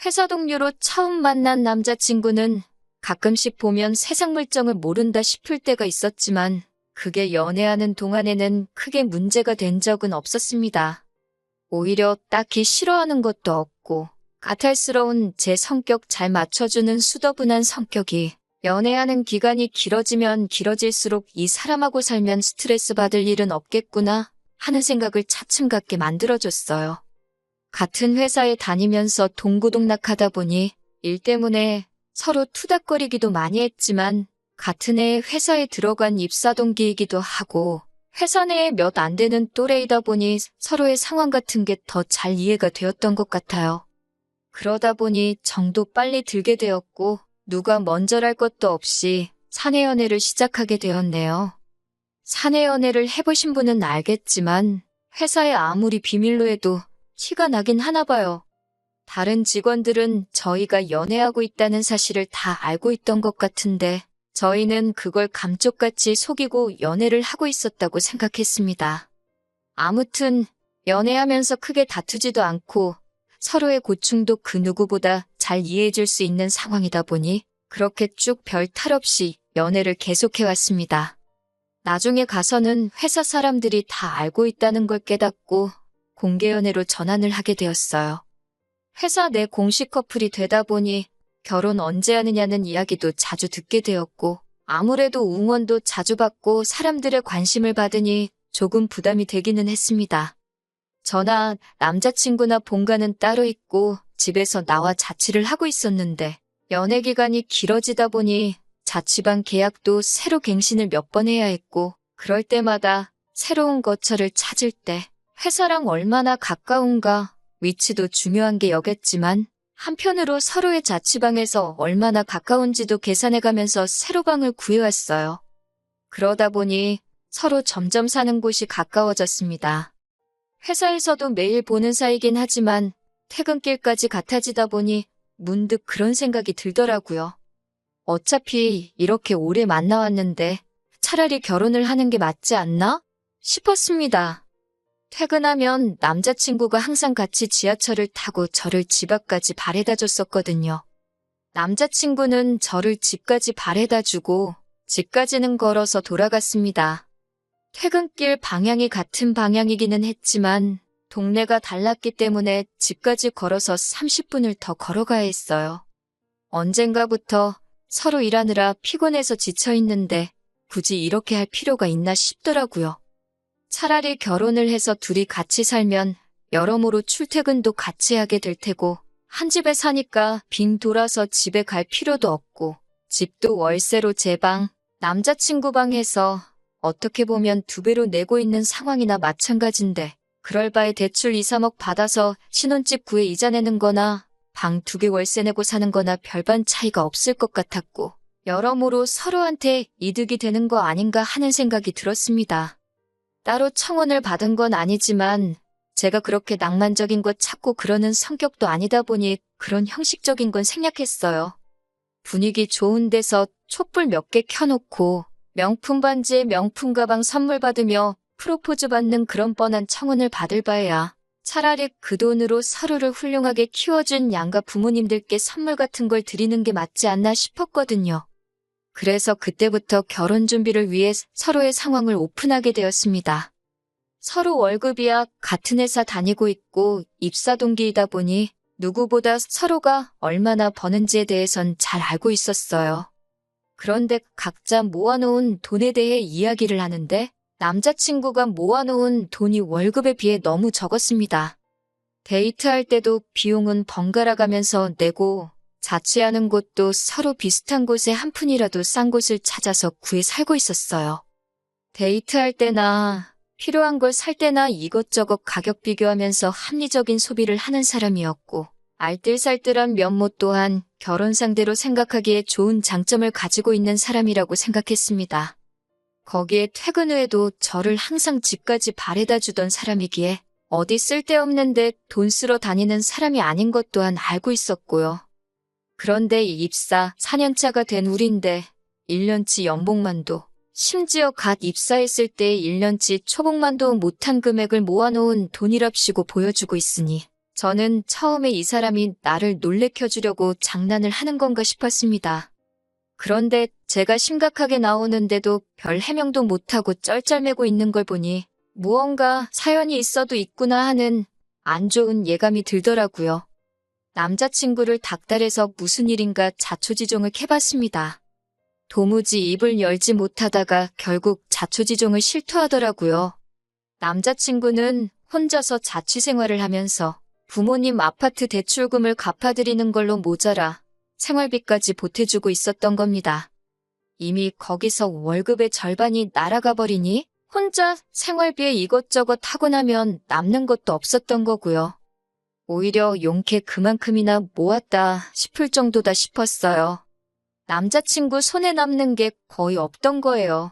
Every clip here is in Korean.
회사 동료로 처음 만난 남자친구는 가끔씩 보면 세상 물정을 모른다 싶을 때가 있었지만 그게 연애하는 동안에는 크게 문제가 된 적은 없었습니다. 오히려 딱히 싫어하는 것도 없고 까탈스러운 제 성격 잘 맞춰주는 수더분한 성격이 연애하는 기간이 길어지면 길어질수록 이 사람하고 살면 스트레스 받을 일은 없겠구나 하는 생각을 차츰 갖게 만들어줬어요. 같은 회사에 다니면서 동고동락하다 보니 일 때문에 서로 투닥거리기도 많이 했지만 같은 해에 회사에 들어간 입사 동기이기도 하고 회사 내에 몇 안 되는 또래이다 보니 서로의 상황 같은 게 더 잘 이해가 되었던 것 같아요. 그러다 보니 정도 빨리 들게 되었고 누가 먼저랄 것도 없이 사내 연애를 시작하게 되었네요. 사내 연애를 해보신 분은 알겠지만 회사에 아무리 비밀로 해도 티가 나긴 하나 봐요. 다른 직원들은 저희가 연애하고 있다는 사실을 다 알고 있던 것 같은데 저희는 그걸 감쪽같이 속이고 연애를 하고 있었다고 생각했습니다. 아무튼 연애하면서 크게 다투지도 않고 서로의 고충도 그 누구보다 잘 이해해줄 수 있는 상황이다 보니 그렇게 쭉 별 탈 없이 연애를 계속해왔습니다. 나중에 가서는 회사 사람들이 다 알고 있다는 걸 깨닫고 공개 연애로 전환을 하게 되었어요. 회사 내 공식 커플이 되다 보니 결혼 언제 하느냐는 이야기도 자주 듣게 되었고 아무래도 응원도 자주 받고 사람들의 관심을 받으니 조금 부담이 되기는 했습니다. 저나 남자친구나 본가는 따로 있고 집에서 나와 자취를 하고 있었는데 연애 기간이 길어지다 보니 자취방 계약도 새로 갱신을 몇 번 해야 했고 그럴 때마다 새로운 거처를 찾을 때 회사랑 얼마나 가까운가 위치도 중요한 게 여겼지만 한편으로 서로의 자취방에서 얼마나 가까운지도 계산해가면서 새로 방을 구해왔어요. 그러다 보니 서로 점점 사는 곳이 가까워졌습니다. 회사에서도 매일 보는 사이긴 하지만 퇴근길까지 같아지다 보니 문득 그런 생각이 들더라고요. 어차피 이렇게 오래 만나왔는데 차라리 결혼을 하는 게 맞지 않나? 싶었습니다. 퇴근하면 남자친구가 항상 같이 지하철을 타고 저를 집 앞까지 바래다 줬었거든요. 남자친구는 저를 집까지 바래다 주고 집까지는 걸어서 돌아갔습니다. 퇴근길 방향이 같은 방향이기는 했지만 동네가 달랐기 때문에 집까지 걸어서 30분을 더 걸어가야 했어요. 언젠가부터 서로 일하느라 피곤해서 지쳐있는데 굳이 이렇게 할 필요가 있나 싶더라고요. 차라리 결혼을 해서 둘이 같이 살면 여러모로 출퇴근도 같이 하게 될 테고 한 집에 사니까 빙 돌아서 집에 갈 필요도 없고 집도 월세로 제 방, 남자친구 방에서 어떻게 보면 2배로 내고 있는 상황이나 마찬가지인데 그럴 바에 대출 2, 3억 받아서 신혼집 구해 이자 내는 거나 방 2개 월세 내고 사는 거나 별반 차이가 없을 것 같았고 여러모로 서로한테 이득이 되는 거 아닌가 하는 생각이 들었습니다. 따로 청혼을 받은 건 아니지만 제가 그렇게 낭만적인 것 찾고 그러는 성격도 아니다 보니 그런 형식적인 건 생략했어요. 분위기 좋은 데서 촛불 몇 개 켜놓고 명품 반지에 명품 가방 선물 받으며 프로포즈 받는 그런 뻔한 청혼을 받을 바에야 차라리 그 돈으로 서로를 훌륭하게 키워준 양가 부모님들께 선물 같은 걸 드리는 게 맞지 않나 싶었거든요. 그래서 그때부터 결혼 준비를 위해 서로의 상황을 오픈하게 되었습니다. 서로 월급이야 같은 회사 다니고 있고 입사 동기이다 보니 누구보다 서로가 얼마나 버는지에 대해선 잘 알고 있었어요. 그런데 각자 모아놓은 돈에 대해 이야기를 하는데 남자친구가 모아놓은 돈이 월급에 비해 너무 적었습니다. 데이트할 때도 비용은 번갈아 가면서 내고 자취하는 곳도 서로 비슷한 곳에 한 푼이라도 싼 곳을 찾아서 구해 살고 있었어요. 데이트할 때나 필요한 걸 살 때나 이것저것 가격 비교하면서 합리적인 소비를 하는 사람이었고 알뜰살뜰한 면모 또한 결혼 상대로 생각하기에 좋은 장점을 가지고 있는 사람이라고 생각했습니다. 거기에 퇴근 후에도 저를 항상 집까지 바래다 주던 사람이기에 어디 쓸데없는데 돈 쓰러 다니는 사람이 아닌 것 또한 알고 있었고요. 그런데 입사 4년차가 된 우린데 1년치 연봉만도 심지어 갓 입사했을 때 1년치 초봉만도 못한 금액을 모아놓은 돈이랍시고 보여주고 있으니 저는 처음에 이 사람이 나를 놀래켜주려고 장난을 하는 건가 싶었습니다. 그런데 제가 심각하게 나오는데도 별 해명도 못하고 쩔쩔매고 있는 걸 보니 무언가 사연이 있어도 있구나 하는 안 좋은 예감이 들더라고요. 남자친구를 닥달해서 무슨 일인가 자초지종을 캐봤습니다. 도무지 입을 열지 못하다가 결국 자초지종을 실토하더라고요. 남자친구는 혼자서 자취생활을 하면서 부모님 아파트 대출금을 갚아드리는 걸로 모자라 생활비까지 보태주고 있었던 겁니다. 이미 거기서 월급의 절반이 날아가 버리니 혼자 생활비에 이것저것 하고 나면 남는 것도 없었던 거고요. 오히려 용케 그만큼이나 모았다 싶을 정도다 싶었어요. 남자친구 손에 남는 게 거의 없던 거예요.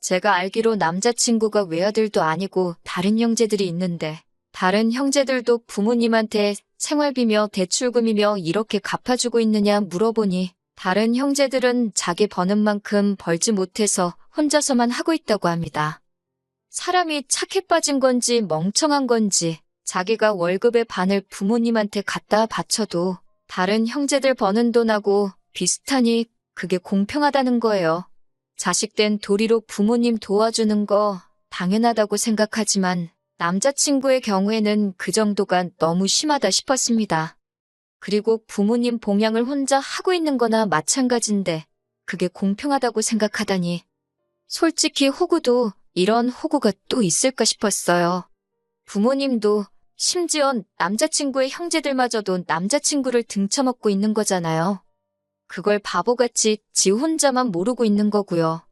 제가 알기로 남자친구가 외아들도 아니고 다른 형제들이 있는데 다른 형제들도 부모님한테 생활비며 대출금이며 이렇게 갚아주고 있느냐 물어보니 다른 형제들은 자기 버는 만큼 벌지 못해서 혼자서만 하고 있다고 합니다. 사람이 착해 빠진 건지 멍청한 건지 자기가 월급의 반을 부모님한테 갖다 바쳐도 다른 형제들 버는 돈하고 비슷하니 그게 공평하다는 거예요. 자식된 도리로 부모님 도와주는 거 당연하다고 생각하지만 남자친구의 경우에는 그 정도가 너무 심하다 싶었습니다. 그리고 부모님 봉양을 혼자 하고 있는 거나 마찬가지인데 그게 공평하다고 생각하다니. 솔직히 호구도 이런 호구가 또 있을까 싶었어요. 부모님도 심지어 남자친구의 형제들마저도 남자친구를 등쳐먹고 있는 거잖아요. 그걸 바보같이 지 혼자만 모르고 있는 거고요.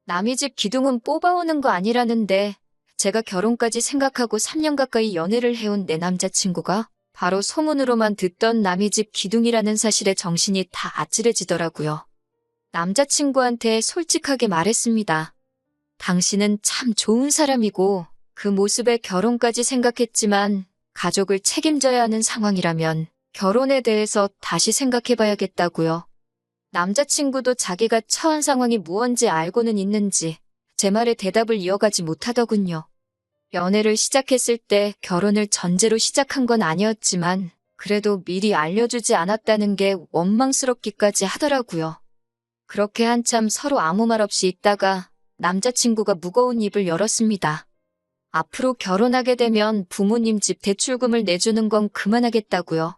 남의 집 기둥은 뽑아오는 거 아니라는데 제가 결혼까지 생각하고 3년 가까이 연애를 해온 내 남자친구가 바로 소문으로만 듣던 남의 집 기둥이라는 사실에 정신이 다 아찔해지더라고요. 남자친구한테 솔직하게 말했습니다. 당신은 참 좋은 사람이고 그 모습에 결혼까지 생각했지만 가족을 책임져야 하는 상황이라면 결혼에 대해서 다시 생각해봐야겠다고요. 남자친구도 자기가 처한 상황이 무언지 알고는 있는지 제 말에 대답을 이어가지 못하더군요. 연애를 시작했을 때 결혼을 전제로 시작한 건 아니었지만 그래도 미리 알려주지 않았다는 게 원망스럽기까지 하더라고요. 그렇게 한참 서로 아무 말 없이 있다가 남자친구가 무거운 입을 열었습니다. 앞으로 결혼하게 되면 부모님 집 대출금을 내주는 건 그만하겠다고요.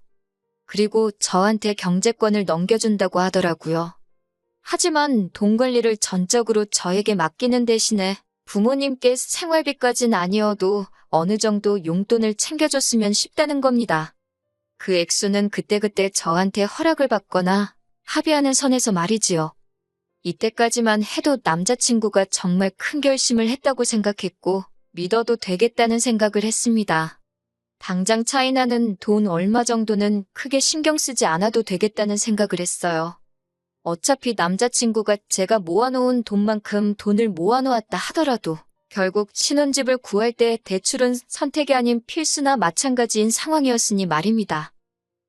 그리고 저한테 경제권을 넘겨준다고 하더라고요. 하지만 돈 관리를 전적으로 저에게 맡기는 대신에 부모님께 생활비까진 아니어도 어느 정도 용돈을 챙겨줬으면 싶다는 겁니다. 그 액수는 그때그때 저한테 허락을 받거나 합의하는 선에서 말이지요. 이때까지만 해도 남자친구가 정말 큰 결심을 했다고 생각했고 믿어도 되겠다는 생각을 했습니다. 당장 차이나는 돈 얼마 정도는 크게 신경 쓰지 않아도 되겠다는 생각을 했어요. 어차피 남자친구가 제가 모아놓은 돈만큼 돈을 모아놓았다 하더라도 결국 신혼집을 구할 때 대출은 선택이 아닌 필수나 마찬가지인 상황이었으니 말입니다.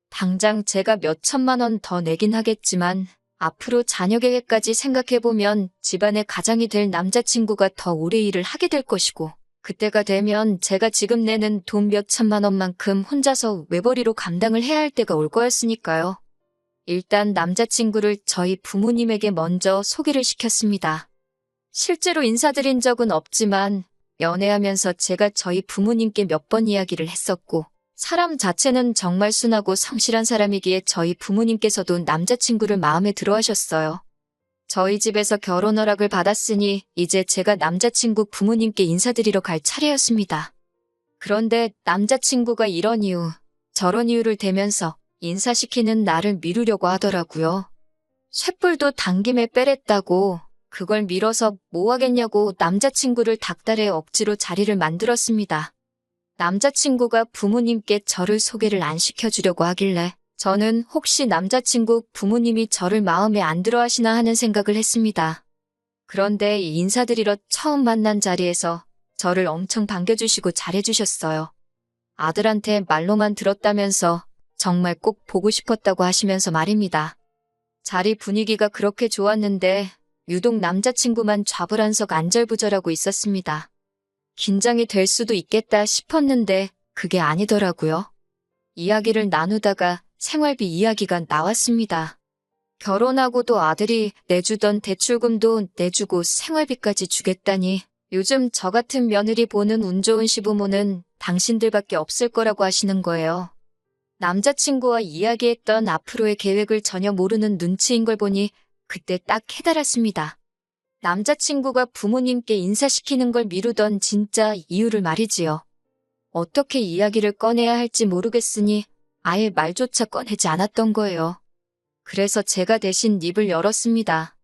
당장 제가 몇 천만 원 더 내긴 하겠지만 앞으로 자녀 계획까지 생각해보면 집안의 가장이 될 남자친구가 더 오래 일을 하게 될 것이고 그때가 되면 제가 지금 내는 돈 몇 천만 원만큼 혼자서 외벌이로 감당을 해야 할 때가 올 거였으니까요. 일단 남자친구를 저희 부모님에게 먼저 소개를 시켰습니다. 실제로 인사드린 적은 없지만 연애하면서 제가 저희 부모님께 몇 번 이야기를 했었고 사람 자체는 정말 순하고 성실한 사람이기에 저희 부모님께서도 남자친구를 마음에 들어 하셨어요. 저희 집에서 결혼 허락을 받았으니 이제 제가 남자친구 부모님께 인사드리러 갈 차례였습니다. 그런데 남자친구가 이런 이유, 저런 이유를 대면서 인사시키는 나를 미루려고 하더라고요. 쇳불도 당김에 빼랬다고 그걸 밀어서 뭐 하겠냐고 남자친구를 닥달해 억지로 자리를 만들었습니다. 남자친구가 부모님께 저를 소개를 안 시켜주려고 하길래 저는 혹시 남자친구 부모님이 저를 마음에 안 들어 하시나 하는 생각을 했습니다. 그런데 인사드리러 처음 만난 자리에서 저를 엄청 반겨주시고 잘해주셨어요. 아들한테 말로만 들었다면서 정말 꼭 보고 싶었다고 하시면서 말입니다. 자리 분위기가 그렇게 좋았는데 유독 남자친구만 좌불안석 안절부절하고 있었습니다. 긴장이 될 수도 있겠다 싶었는데 그게 아니더라고요. 이야기를 나누다가 생활비 이야기가 나왔습니다. 결혼하고도 아들이 내주던 대출금도 내주고 생활비까지 주겠다니 요즘 저 같은 며느리 보는 운 좋은 시부모는 당신들밖에 없을 거라고 하시는 거예요. 남자친구와 이야기했던 앞으로의 계획을 전혀 모르는 눈치인 걸 보니 그때 딱 깨달았습니다. 남자친구가 부모님께 인사시키는 걸 미루던 진짜 이유를 말이지요. 어떻게 이야기를 꺼내야 할지 모르겠으니 아예 말조차 꺼내지 않았던 거예요. 그래서 제가 대신 입을 열었습니다.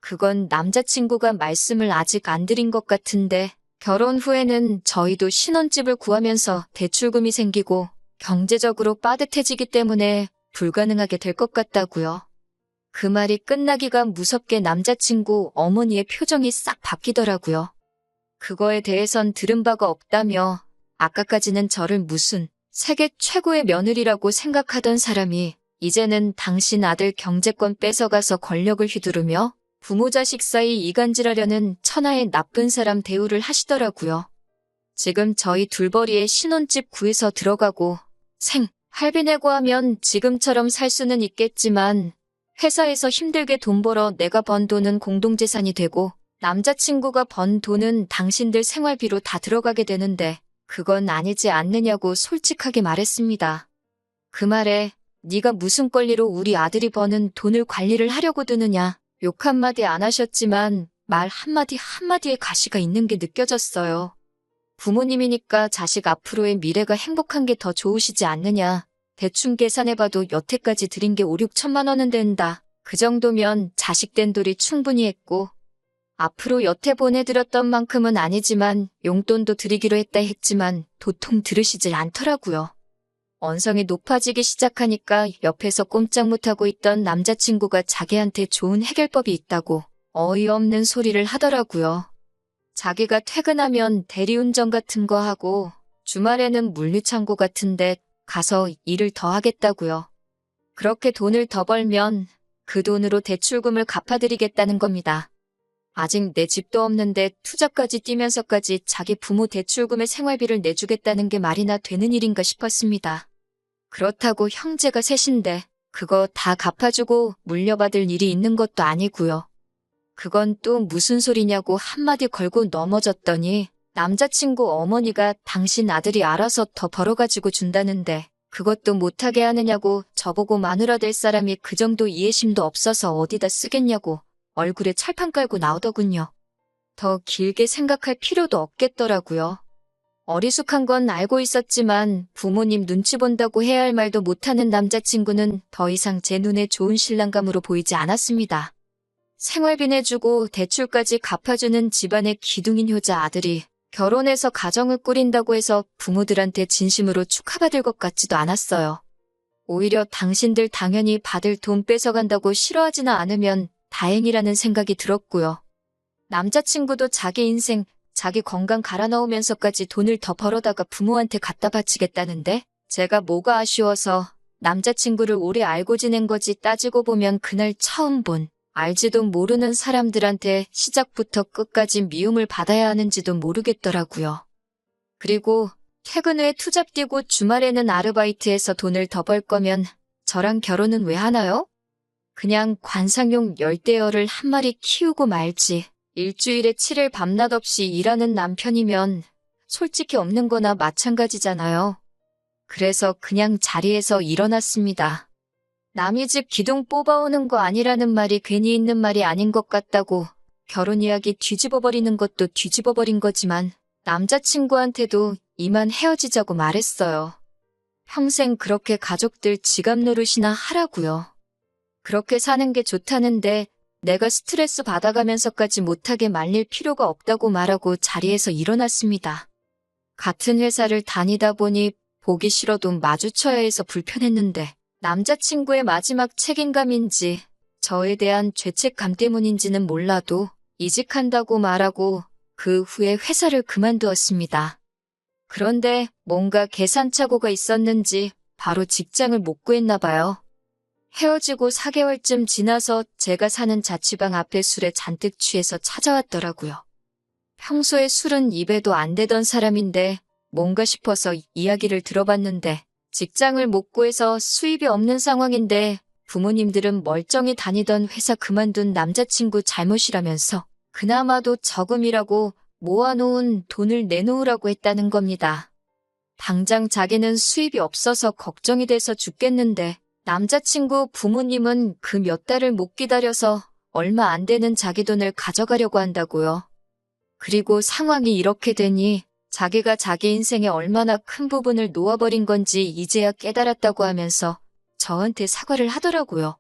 그건 남자친구가 말씀을 아직 안 드린 것 같은데 결혼 후에는 저희도 신혼집을 구하면서 대출금이 생기고 경제적으로 빠듯해지기 때문에 불가능하게 될 것 같다고요. 그 말이 끝나기가 무섭게 남자친구 어머니의 표정이 싹 바뀌더라고요. 그거에 대해선 들은 바가 없다며 아까까지는 저를 무슨 세계 최고의 며느리라고 생각하던 사람이 이제는 당신 아들 경제권 뺏어가서 권력을 휘두르며 부모 자식 사이 이간질하려는 천하의 나쁜 사람 대우를 하시더라고요. 지금 저희 둘벌이의 신혼집 구해서 들어가고 할비 내고 하면 지금처럼 살 수는 있겠지만 회사에서 힘들게 돈 벌어 내가 번 돈은 공동재산이 되고 남자친구가 번 돈은 당신들 생활비로 다 들어가게 되는데 그건 아니지 않느냐고 솔직하게 말했습니다. 그 말에 네가 무슨 권리로 우리 아들이 버는 돈을 관리를 하려고 드느냐. 욕 한마디 안 하셨지만 말 한마디 한마디에 가시가 있는 게 느껴졌어요. 부모님이니까 자식 앞으로의 미래가 행복한 게 더 좋으시지 않느냐. 대충 계산해봐도 여태까지 드린 게 5, 6천만 원은 된다. 그 정도면 자식 된 돌이 충분히 했고 앞으로 여태 보내드렸던 만큼은 아니지만 용돈도 드리기로 했지만 도통 들으시질 않더라고요. 언성이 높아지기 시작하니까 옆에서 꼼짝 못하고 있던 남자친구가 자기한테 좋은 해결법이 있다고 어이없는 소리를 하더라고요. 자기가 퇴근하면 대리운전 같은 거 하고 주말에는 물류창고 같은데 가서 일을 더 하겠다고요. 그렇게 돈을 더 벌면 그 돈으로 대출금을 갚아드리겠다는 겁니다. 아직 내 집도 없는데 투자까지 뛰면서까지 자기 부모 대출금의 생활비를 내주겠다는 게 말이나 되는 일인가 싶었습니다. 그렇다고 형제가 셋인데 그거 다 갚아주고 물려받을 일이 있는 것도 아니고요. 그건 또 무슨 소리냐고 한마디 걸고 넘어졌더니 남자친구 어머니가 당신 아들이 알아서 더 벌어가지고 준다는데 그것도 못하게 하느냐고 저보고 마누라 될 사람이 그 정도 이해심도 없어서 어디다 쓰겠냐고 얼굴에 철판 깔고 나오더군요. 더 길게 생각할 필요도 없겠더라고요. 어리숙한 건 알고 있었지만 부모님 눈치 본다고 해야 할 말도 못하는 남자친구는 더 이상 제 눈에 좋은 신랑감으로 보이지 않았습니다. 생활비 내주고 대출까지 갚아주는 집안의 기둥인 효자 아들이 결혼해서 가정을 꾸린다고 해서 부모들한테 진심으로 축하받을 것 같지도 않았어요. 오히려 당신들 당연히 받을 돈 뺏어간다고 싫어하지는 않으면 다행이라는 생각이 들었고요. 남자친구도 자기 인생, 자기 건강 갈아 넣으면서까지 돈을 더 벌어다가 부모한테 갖다 바치겠다는데 제가 뭐가 아쉬워서 남자친구를 오래 알고 지낸 거지 따지고 보면 그날 처음 본 알지도 모르는 사람들한테 시작부터 끝까지 미움을 받아야 하는지도 모르겠더라고요. 그리고 퇴근 후에 투잡 뛰고 주말에는 아르바이트해서 돈을 더 벌 거면 저랑 결혼은 왜 하나요? 그냥 관상용 열대어를 한 마리 키우고 말지. 일주일에 7일 밤낮 없이 일하는 남편이면 솔직히 없는 거나 마찬가지잖아요. 그래서 그냥 자리에서 일어났습니다. 남의 집 기둥 뽑아오는 거 아니라는 말이 괜히 있는 말이 아닌 것 같다고 결혼 이야기 뒤집어버리는 것도 뒤집어버린 거지만 남자친구한테도 이만 헤어지자고 말했어요. 평생 그렇게 가족들 지갑 노릇이나 하라고요. 그렇게 사는 게 좋다는데 내가 스트레스 받아가면서까지 못하게 말릴 필요가 없다고 말하고 자리에서 일어났습니다. 같은 회사를 다니다 보니 보기 싫어도 마주쳐야 해서 불편했는데 남자친구의 마지막 책임감인지 저에 대한 죄책감 때문인지는 몰라도 이직한다고 말하고 그 후에 회사를 그만두었습니다. 그런데 뭔가 계산착오가 있었는지 바로 직장을 못 구했나 봐요. 헤어지고 4개월쯤 지나서 제가 사는 자취방 앞에 술에 잔뜩 취해서 찾아왔더라고요. 평소에 술은 입에도 안 대던 사람인데 뭔가 싶어서 이야기를 들어봤는데 직장을 못 구해서 수입이 없는 상황인데 부모님들은 멀쩡히 다니던 회사 그만둔 남자친구 잘못이라면서 그나마도 저금이라고 모아놓은 돈을 내놓으라고 했다는 겁니다. 당장 자기는 수입이 없어서 걱정이 돼서 죽겠는데 남자친구 부모님은 그 몇 달을 못 기다려서 얼마 안 되는 자기 돈을 가져가려고 한다고요. 그리고 상황이 이렇게 되니 자기가 자기 인생에 얼마나 큰 부분을 놓아버린 건지 이제야 깨달았다고 하면서 저한테 사과를 하더라고요.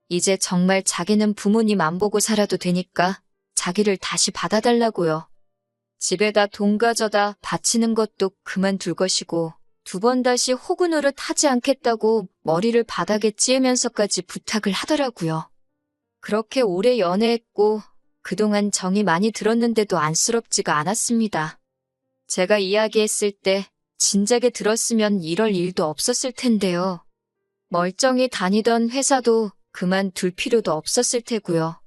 이제 정말 자기는 부모님 안 보고 살아도 되니까 자기를 다시 받아달라고요. 집에다 돈 가져다 바치는 것도 그만둘 것이고 2번 다시 호구 노릇 하지 않겠다고 머리를 바닥에 찌으면서까지 부탁을 하더라고요. 그렇게 오래 연애했고 그동안 정이 많이 들었는데도 안쓰럽지가 않았습니다. 제가 이야기했을 때 진작에 들었으면 이럴 일도 없었을 텐데요. 멀쩡히 다니던 회사도 그만둘 필요도 없었을 테고요.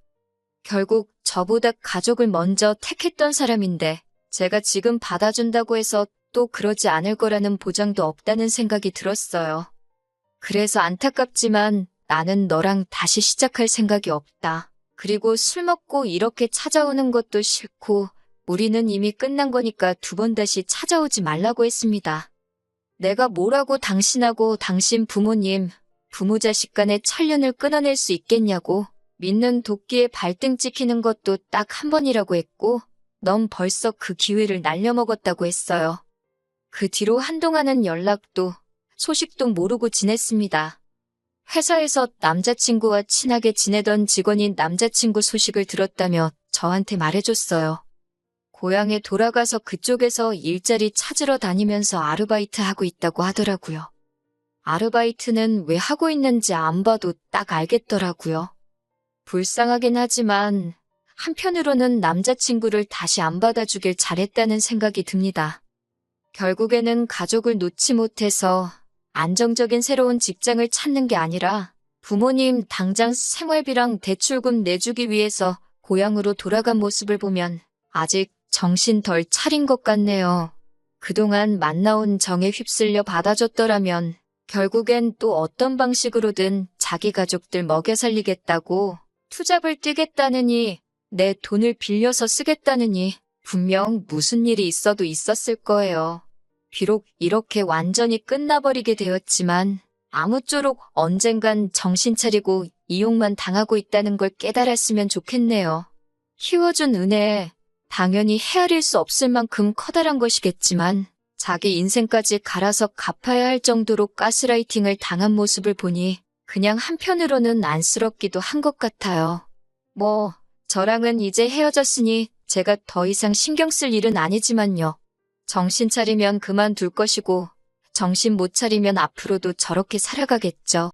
결국 저보다 가족을 먼저 택했던 사람인데 제가 지금 받아준다고 해서 또 그러지 않을 거라는 보장도 없다는 생각이 들었어요. 그래서 안타깝지만 나는 너랑 다시 시작할 생각이 없다. 그리고 술 먹고 이렇게 찾아오는 것도 싫고 우리는 이미 끝난 거니까 2번 다시 찾아오지 말라고 했습니다. 내가 뭐라고 당신하고 당신 부모님, 부모 자식 간의 천륜을 끊어낼 수 있겠냐고 믿는 도끼에 발등 찍히는 것도 딱 한 번이라고 했고 넌 벌써 그 기회를 날려먹었다고 했어요. 그 뒤로 한동안은 연락도 소식도 모르고 지냈습니다. 회사에서 남자친구와 친하게 지내던 직원이 남자친구 소식을 들었다며 저한테 말해줬어요. 고향에 돌아가서 그쪽에서 일자리 찾으러 다니면서 아르바이트 하고 있다고 하더라고요. 아르바이트는 왜 하고 있는지 안 봐도 딱 알겠더라고요. 불쌍하긴 하지만 한편으로는 남자친구를 다시 안 받아주길 잘했다는 생각이 듭니다. 결국에는 가족을 놓지 못해서 안정적인 새로운 직장을 찾는 게 아니라 부모님 당장 생활비랑 대출금 내주기 위해서 고향으로 돌아간 모습을 보면 아직 정신 덜 차린 것 같네요. 그동안 만나온 정에 휩쓸려 받아줬더라면 결국엔 또 어떤 방식으로든 자기 가족들 먹여 살리겠다고 투잡을 뛰겠다느니 내 돈을 빌려서 쓰겠다느니 분명 무슨 일이 있어도 있었을 거예요. 비록 이렇게 완전히 끝나버리게 되었지만 아무쪼록 언젠간 정신 차리고 이용만 당하고 있다는 걸 깨달았으면 좋겠네요. 키워준 은혜, 당연히 헤아릴 수 없을 만큼 커다란 것이겠지만 자기 인생까지 갈아서 갚아야 할 정도로 가스라이팅을 당한 모습을 보니 그냥 한편으로는 안쓰럽기도 한 것 같아요. 뭐 저랑은 이제 헤어졌으니 제가 더 이상 신경 쓸 일은 아니지만요. 정신 차리면 그만둘 것이고 정신 못 차리면 앞으로도 저렇게 살아가겠죠.